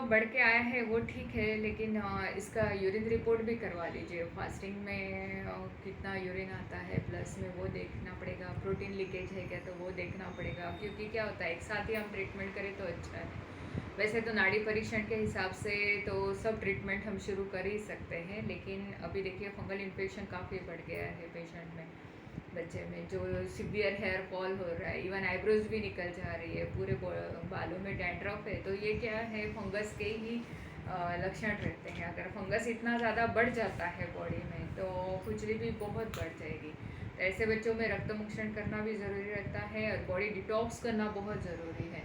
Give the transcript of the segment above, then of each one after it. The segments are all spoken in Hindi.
बढ़ के आया है वो ठीक है, लेकिन इसका यूरिन रिपोर्ट भी करवा लीजिए। फास्टिंग में कितना यूरिन आता है प्लस में वो देखना पड़ेगा। प्रोटीन लीकेज है क्या तो वो देखना पड़ेगा, क्योंकि क्या होता है एक साथ ही हम ट्रीटमेंट करें तो अच्छा है। वैसे तो नाड़ी परीक्षण के हिसाब से तो सब ट्रीटमेंट हम शुरू कर ही सकते हैं, लेकिन अभी देखिए फंगल इन्फेक्शन काफ़ी बढ़ गया है पेशेंट में, बच्चे में जो सीवियर हेयर फॉल हो रहा है, इवन आईब्रोज भी निकल जा रही है, पूरे बालों में डैंड्रफ है। तो ये क्या है, फंगस के ही लक्षण रहते हैं। अगर फंगस इतना ज़्यादा बढ़ जाता है बॉडी में तो खुजली भी बहुत बढ़ जाएगी। तो ऐसे बच्चों में रक्त मोक्षण करना भी ज़रूरी रहता है और बॉडी डिटॉक्स करना बहुत ज़रूरी है,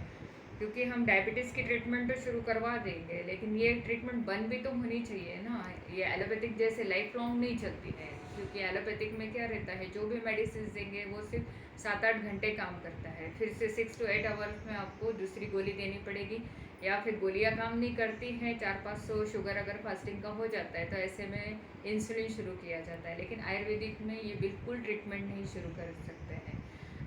क्योंकि हम डायबिटीज़ की ट्रीटमेंट तो शुरू करवा देंगे, लेकिन ये ट्रीटमेंट बंद भी तो होनी चाहिए ना। ये एलोपैथिक जैसे लाइफ लॉन्ग नहीं चलती है, क्योंकि एलोपैथिक में क्या रहता है, जो भी मेडिसिन देंगे वो सिर्फ 7-8 घंटे काम करता है, फिर से 6 to 8 आवर्स में आपको दूसरी गोली देनी पड़ेगी, या फिर गोलियां काम नहीं करती हैं, 400-500 शुगर अगर फास्टिंग का हो जाता है तो ऐसे में इंसुलिन शुरू किया जाता है। लेकिन आयुर्वेदिक में ये बिल्कुल ट्रीटमेंट नहीं शुरू कर सकते हैं।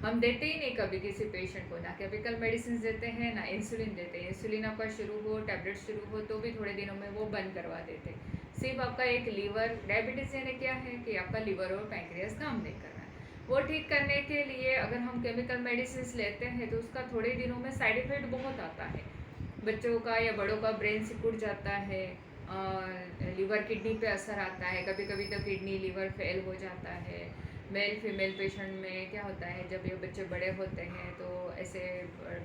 हम देते ही नहीं कभी किसी पेशेंट को, ना केमिकल मेडिसिन देते हैं ना इंसुलिन देते हैं। इंसुलिन आपका शुरू हो, टैबलेट शुरू हो तो भी थोड़े दिनों में वो बंद करवा देते हैं। सिर्फ आपका एक लीवर डायबिटीज़ यानी क्या है कि आपका लीवर और पैंक्रियास काम नहीं कर रहा है, वो ठीक करने के लिए अगर हम केमिकल मेडिसिन लेते हैं तो उसका थोड़े दिनों में साइड इफ़ेक्ट बहुत आता है। बच्चों का या बड़ों का ब्रेन सिकुड़ जाता है, लीवर किडनी पे असर आता है, कभी कभी तो किडनी लीवर फेल हो जाता है। मेल फीमेल पेशेंट में क्या होता है, जब ये बच्चे बड़े होते हैं तो ऐसे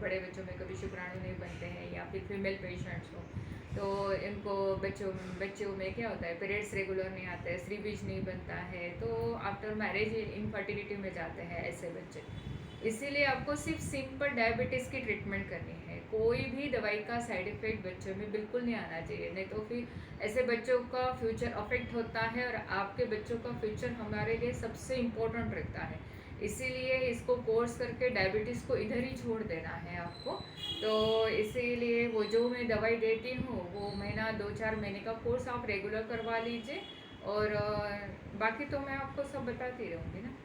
बड़े बच्चों में कभी शुक्राणु नहीं बनते हैं, या फिर फीमेल पेशेंट्स हो तो इनको बच्चों में क्या होता है, पीरियड्स रेगुलर नहीं आते हैं, स्त्री बीज नहीं बनता है, तो आफ्टर मैरिज इनफर्टिलिटी में जाते हैं ऐसे बच्चे। इसीलिए आपको सिर्फ सिंपल डायबिटीज़ की ट्रीटमेंट करनी है। कोई भी दवाई का साइड इफ़ेक्ट बच्चों में बिल्कुल नहीं आना चाहिए, नहीं तो फिर ऐसे बच्चों का फ्यूचर अफेक्ट होता है, और आपके बच्चों का फ्यूचर हमारे लिए सबसे इम्पोर्टेंट रहता है। इसीलिए इसको कोर्स करके डायबिटीज़ को इधर ही छोड़ देना है आपको। तो इसीलिए वो जो मैं दवाई देती हूँ वो महीना 2-4 महीने का कोर्स आप रेगुलर करवा लीजिए, और बाकी तो मैं आपको सब बताती रहूँगी ना।